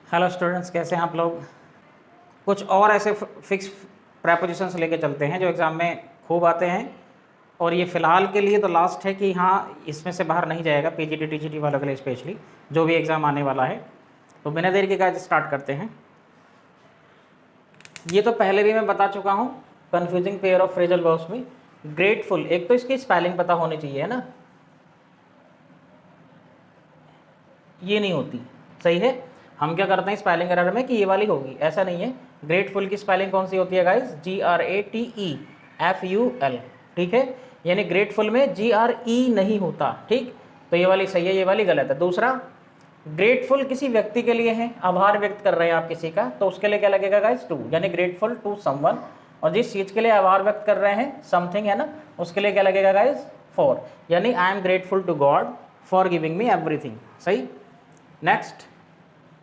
Hello students, कैसे हैं आप लोग। कुछ और ऐसे फिक्स प्रेपोजिशंस लेके चलते हैं जो एग्ज़ाम में खूब आते हैं, और ये फ़िलहाल के लिए तो लास्ट है कि हाँ इसमें से बाहर नहीं जाएगा, पीजीटी टीजीटी वालों के लिए स्पेशली जो भी एग्ज़ाम आने वाला है। तो बिना देर के गाइस स्टार्ट करते हैं। ये तो पहले भी मैं बता चुका हूँ, confusing pair of phrasal verbs में ग्रेटफुल, एक तो इसकी स्पेलिंग पता होनी चाहिए, है ना, ये नहीं होती, सही है। हम क्या करते हैं स्पेलिंग एरर में कि ये वाली होगी, ऐसा नहीं है। ग्रेटफुल की स्पेलिंग कौन सी होती है गाइस? GRATEFUL, ठीक है। यानी ग्रेटफुल में GRE नहीं होता, ठीक। तो ये वाली सही है, ये वाली गलत है। दूसरा, ग्रेटफुल किसी व्यक्ति के लिए है, आभार व्यक्त कर रहे हैं आप किसी का, तो उसके लिए क्या लगेगा गाइस? टू, यानी ग्रेटफुल टू समवन। और जिस चीज़ के लिए आभार व्यक्त कर रहे हैं, समथिंग है ना, उसके लिए क्या लगेगा गाइस? फॉर, यानी I am grateful to God for giving me everything, सही। नेक्स्ट,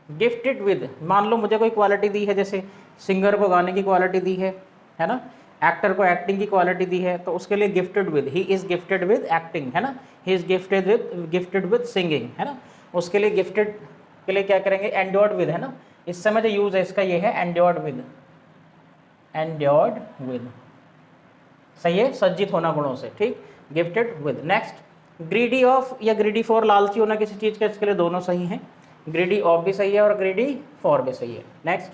गिफ्टेड विद, मान लो मुझे कोई क्वालिटी दी है, जैसे सिंगर को गाने की क्वालिटी दी है ना, एक्टर को एक्टिंग की क्वालिटी दी है, तो उसके लिए gifted with, he is gifted with acting, है ना, he is gifted with singing, है ना। उसके लिए गिफ्टेड के लिए क्या करेंगे? एंड्योर्ड विद, है ना। इस समय जो यूज है इसका ये है एंड्योर्ड विद, एंड्योर्ड विद, सही है, सज्जित होना गुणों से, ठीक। Gifted with. Next, greedy of या ग्रीडी फॉर, लालची होना किसी चीज़ का, इसके लिए दोनों सही हैं। ग्रीडी ऑफ भी सही है और ग्रीडी फॉर भी सही है। नेक्स्ट,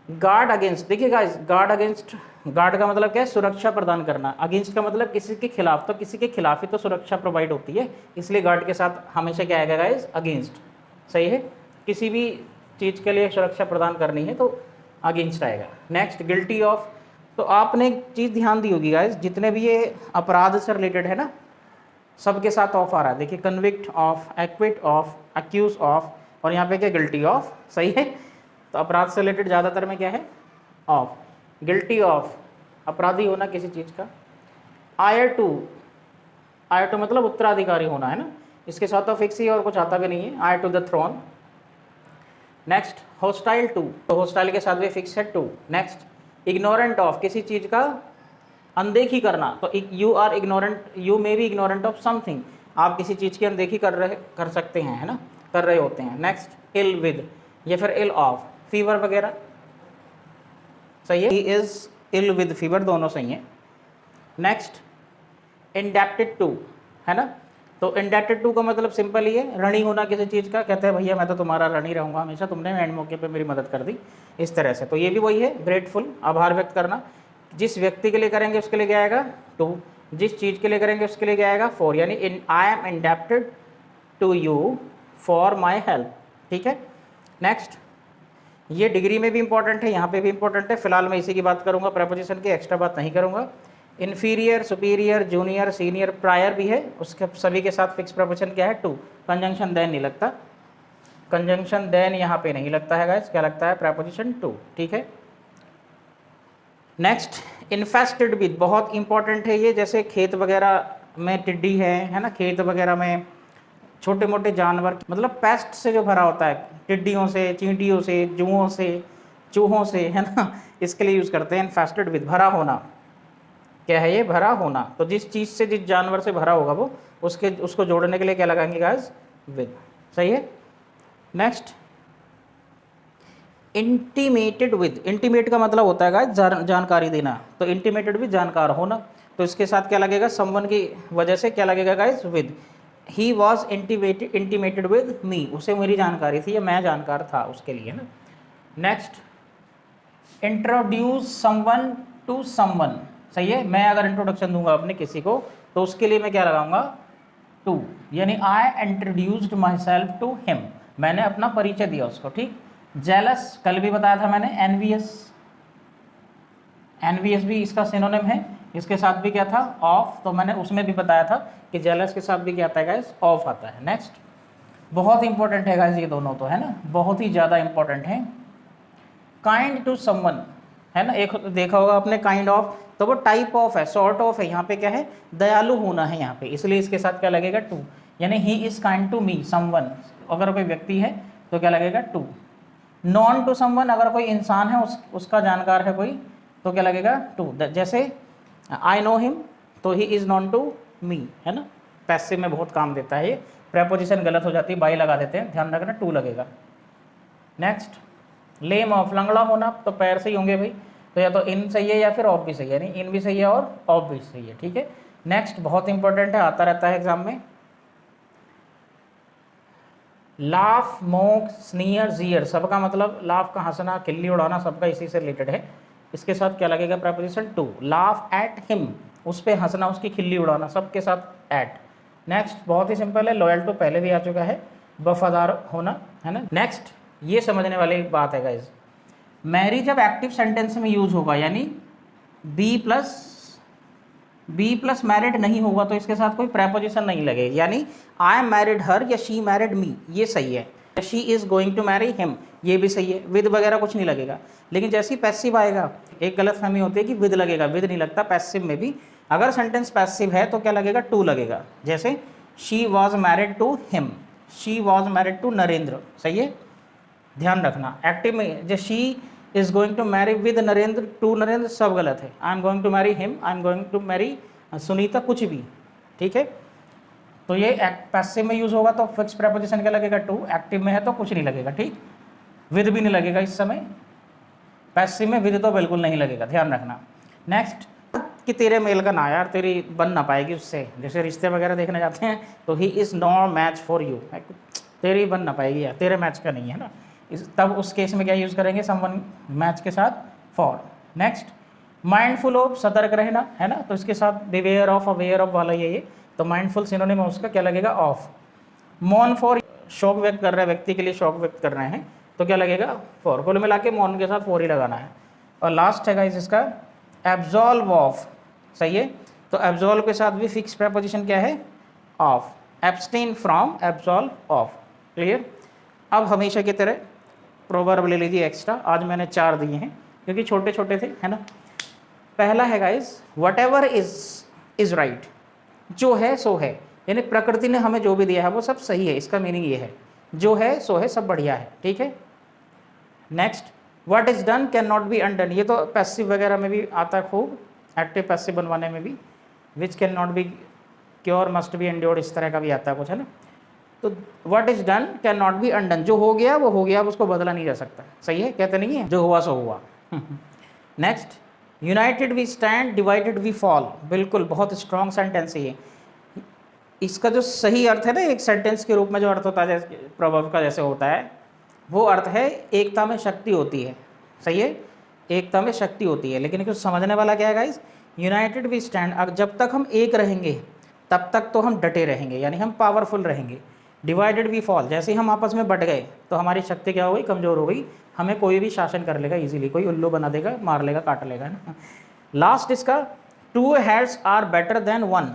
गार्ड अगेंस्ट, देखिए गाइस, गार्ड अगेंस्ट, गार्ड का मतलब क्या है? सुरक्षा प्रदान करना। अगेंस्ट का मतलब किसी के खिलाफ, तो किसी के खिलाफ ही तो सुरक्षा प्रोवाइड होती है, इसलिए गार्ड के साथ हमेशा क्या आएगा गाइस? अगेंस्ट, सही है। किसी भी चीज़ के लिए सुरक्षा प्रदान करनी है तो अगेंस्ट आएगा। नेक्स्ट, गिल्टी ऑफ, तो आपने एक चीज़ ध्यान दी होगी गाइस, जितने भी ये अपराध से रिलेटेड है ना, सबके साथ ऑफ आ रहा है। देखिए, convict of, acquit of, accuse of, और यहाँ पे क्या? गिल्टी ऑफ, सही है। तो अपराध से रिलेटेड ज़्यादातर में क्या है? ऑफ। गिल्टी ऑफ, अपराधी होना किसी चीज़ का। आयर टू, आयर टू मतलब उत्तराधिकारी होना, है ना, इसके साथ तो फिक्स ही और कुछ आता भी नहीं है। Heir to the throne. Next, hostile to, तो होस्टाइल के साथ भी फिक्स है टू। नेक्स्ट, इग्नोरेंट ऑफ, किसी चीज़ का अनदेखी करना, तो you are ignorant, you may be ignorant of something, आप किसी चीज़ की अनदेखी कर सकते हैं, है ना, कर रहे होते हैं। नेक्स्ट, इल विद या फिर इल ऑफ, फीवर वगैरह, सही है, he is ill with fever, दोनों सही हैं। नेक्स्ट, इंडेप्टेड टू, है ना, तो इंडेप्टेड टू का मतलब सिंपल ही है, ऋणी होना किसी चीज़ का, कहते हैं भैया मैं तो तुम्हारा ऋणी रहूँगा हमेशा, तुमने एंड मौके पे मेरी मदद कर दी, इस तरह से। तो ये भी वही है, ग्रेटफुल, आभार व्यक्त करना। जिस व्यक्ति के लिए करेंगे उसके लिए क्या आएगा? टू। जिस चीज़ के लिए करेंगे उसके लिए क्या आएगा? फॉर, यानी इन I am indebted to you for my help, ठीक है। नेक्स्ट, ये डिग्री में भी इंपॉर्टेंट है, यहाँ पे भी इंपॉर्टेंट है, फिलहाल मैं इसी की बात करूँगा, प्रेपोजिशन की एक्स्ट्रा बात नहीं करूँगा। Inferior, superior, junior, senior, prior भी है, उसके सभी के साथ फिक्स प्रेपोजिशन क्या है? टू। कंजंक्शन देन नहीं लगता, कंजंक्शन देन यहाँ पे नहीं लगता है गाइस, क्या लगता है? प्रेपोजिशन टू, ठीक है। नेक्स्ट, इन्फेस्टेड विद, बहुत इंपॉर्टेंट है ये, जैसे खेत वगैरह में टिड्डी है ना, खेत वगैरह में छोटे मोटे जानवर, मतलब पेस्ट से जो भरा होता है, टिड्डियों से, चींटियों से, जुओं से, चूहों से, है ना, इसके लिए यूज़ करते हैं इन्फेस्टेड विद, भरा होना। क्या है ये? भरा होना। तो जिस चीज़ से, जिस जानवर से भरा होगा वो, उसको जोड़ने के लिए क्या लगाएंगे गाइस? विद, सही है। नेक्स्ट, इंटीमेटेड विद, इंटीमेट का मतलब होता है गाइस जानकारी देना, तो इंटीमेटेड विद जानकार होना, तो इसके साथ क्या लगेगा? समवन की वजह से क्या लगेगा guys? With. He was intimated with me, उसे मेरी जानकारी थी या मैं जानकार था उसके लिए ना। Next, introduce someone to someone, सही है। मैं अगर इंट्रोडक्शन दूंगा अपने किसी को, तो उसके लिए मैं क्या लगाऊंगा? टू, यानी I introduced myself to him, मैंने अपना परिचय दिया उसको, ठीक। जेलस, कल भी बताया था मैंने, एनवियस, एनवियस भी इसका सिनोनिम है, इसके साथ भी क्या था? ऑफ, तो मैंने उसमें भी बताया था कि जेलस के साथ भी क्या आता है गाइस? ऑफ आता है। नेक्स्ट, बहुत इंपॉर्टेंट है गाइस ये दोनों, तो है ना, बहुत ही ज़्यादा इंपॉर्टेंट है। काइंड टू समवन, है ना, एक देखा होगा आपने काइंड ऑफ, तो वो टाइप ऑफ है, सॉर्ट ऑफ है, यहाँ पे क्या है? दयालु होना है यहाँ पे, इसलिए इसके साथ क्या लगेगा? टू, यानी he is kind to me someone, अगर कोई व्यक्ति है तो क्या लगेगा? टू। नॉन टू समवन, अगर कोई इंसान है, उसका जानकार है कोई, तो क्या लगेगा? टू। जैसे आई नो हिम, तो he is known to me, है ना, पैसिव में बहुत काम देता है ये। प्रेपोजिशन गलत हो जाती है, बाई लगा देते हैं, ध्यान रखना, टू लगेगा। नेक्स्ट, लेम ऑफ, लंगड़ा होना तो पैर से ही होंगे भाई, तो या तो इन सही है या फिर ऑफ भी सही है, यानी इन भी सही है और ऑफ भी सही है, ठीक है। नेक्स्ट बहुत इंपॉर्टेंट है, आता रहता है एग्जाम में, लाफ, मोक, स्नीयर, जियर, सबका मतलब लाफ का हंसना, खिल्ली उड़ाना, सबका इसी से रिलेटेड है। इसके साथ क्या लगेगा, preposition to, laugh at him, उस पर हंसना, उसकी खिल्ली उड़ाना, सबके साथ एट। नेक्स्ट बहुत ही सिंपल है, लॉयल टू पहले भी आ चुका है, वफादार होना, है ना। नेक्स्ट ये समझने वाली बात है गाइज, मैरी जब एक्टिव सेंटेंस में यूज होगा, यानी बी प्लस मैरिड नहीं होगा तो इसके साथ कोई प्रेपोजिशन नहीं लगेगा, यानी आई एम मैरिड हर या शी मैरिड मी, ये सही है, she is going to marry him, ये भी सही है, विद वगैरह कुछ नहीं लगेगा। लेकिन जैसे ही पैसिव आएगा, एक गलत फहमी होती है कि विद लगेगा, विद नहीं लगता, पैसिव में भी अगर सेंटेंस पैसिव है तो क्या लगेगा, टू लगेगा। जैसे she was married to him, she was married to Narendra, सही है, ध्यान रखना। एक्टिव में जो she is going to marry with Narendra, to Narendra, सब गलत है। I am going to marry him, I am going to marry Sunita, कुछ भी, ठीक है। तो ये पैसिव में यूज होगा तो फिक्स प्रेपोजिशन क्या लगेगा, टू, एक्टिव में है तो कुछ नहीं लगेगा, ठीक, विद भी नहीं लगेगा इस समय, पैसिव में विद तो बिल्कुल नहीं लगेगा, ध्यान रखना। नेक्स्ट कि तेरे मेल का ना यार, तेरी बन ना पाएगी उससे, जैसे रिश्ते वगैरह देखने जाते हैं तो he is no match for you, तेरी बन ना पाएगी यार, तेरे मैच का नहीं है ना, तब उस केस में क्या यूज़ करेंगे, समवन मैच के साथ फॉर। नेक्स्ट माइंडफुल ऑफ, सतर्क रहना, है ना, तो इसके साथ बिवेयर ऑफ, अवेयर ऑफ वाला ये तो माइंडफुल सिनोनिम है उसका, क्या लगेगा, ऑफ। मौन फॉर, शोक व्यक्त कर रहे व्यक्ति के लिए शोक व्यक्त कर रहे हैं तो क्या लगेगा, फॉर। कुल मिला के मौन के साथ फॉर ही लगाना है। और लास्ट है गाइस इसका एब्जॉल्व ऑफ, सही है, तो एब्जॉल्व के साथ भी फिक्स प्रेपोजिशन क्या है, of. Abstain from, absolve of, clear. अब हमेशा की तरह प्रोवर्ब ले लीजिए एक्स्ट्रा, आज मैंने 4 दिए हैं क्योंकि छोटे छोटे थे, है ना। पहला है guys what ever is right, जो है सो है, यानी प्रकृति ने हमें जो भी दिया है वो सब सही है, इसका मीनिंग ये है, जो है सो है, सब बढ़िया है, ठीक है। Next what is done can not be undone, ये तो पैसिव वगैरह में भी आता है खूब, एक्टिव पैसिव बनवाने में भी, which can not be cure must be endured, इस तरह का भी आता है कुछ, है ना। तो what is done can not be undone, जो हो गया वो हो गया, अब उसको बदला नहीं जा सकता, सही है, कहते नहीं है, जो हुआ सो हुआ। Next united we stand, divided we fall, बिल्कुल बहुत स्ट्रॉन्ग सेंटेंस है ये। इसका जो सही अर्थ है ना, एक सेंटेंस के रूप में जो अर्थ होता है, जैसे प्रभव का जैसे होता है, वो अर्थ है एकता में शक्ति होती है, सही है, एकता में शक्ति होती है। लेकिन कुछ समझने वाला क्या है गाइस, यूनाइटेड वी स्टैंड, जब तक हम एक रहेंगे तब तक तो हम डटे रहेंगे, यानी हम पावरफुल रहेंगे। डिवाइडेड वी फॉल, जैसे ही हम आपस में बट गए तो हमारी शक्ति क्या हो गई, कमज़ोर हो गई, हमें कोई भी शासन कर लेगा इजीली, कोई उल्लू बना देगा, मार लेगा, काट लेगा ना। लास्ट इसका two heads are better than one,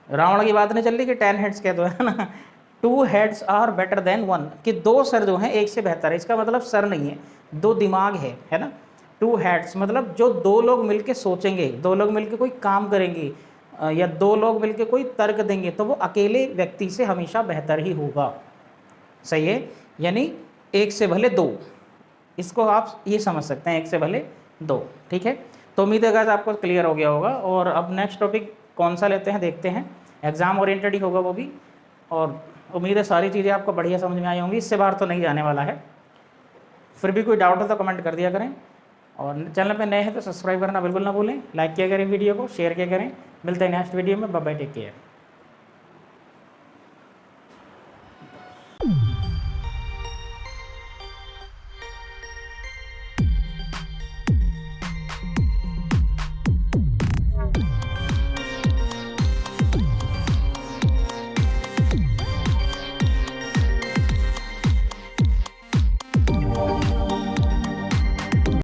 Ravan की बात नहीं चल रही कि 10 हेड्स कह दो, है ना, 2 हेड्स आर बेटर देन 1, कि 2 सर जो हैं एक से बेहतर है, इसका मतलब सर नहीं है, 2 दिमाग है ना। 2 हेड्स मतलब जो 2 लोग मिलके सोचेंगे, 2 लोग मिलके कोई काम करेंगे या 2 लोग मिलके कोई तर्क देंगे तो वो अकेले व्यक्ति से हमेशा बेहतर ही होगा, सही है, यानी 1 से भले 2, इसको आप ये समझ सकते हैं, 1 से भले 2, ठीक है। तो उम्मीद है गाइस आपको क्लियर हो गया होगा। और अब नेक्स्ट टॉपिक कौन सा लेते हैं देखते हैं, एग्जाम ओरिएंटेड ही होगा वो भी, और उम्मीद है सारी चीज़ें आपको बढ़िया समझ में आई होंगी, इससे बाहर तो नहीं जाने वाला है। फिर भी कोई डाउट हो तो कमेंट कर दिया करें, और चैनल पे नए हैं तो सब्सक्राइब करना बिल्कुल ना भूलें, लाइक किया करें वीडियो को, शेयर किया करें। मिलते हैं नेक्स्ट वीडियो में, बाय बाय, टेक केयर।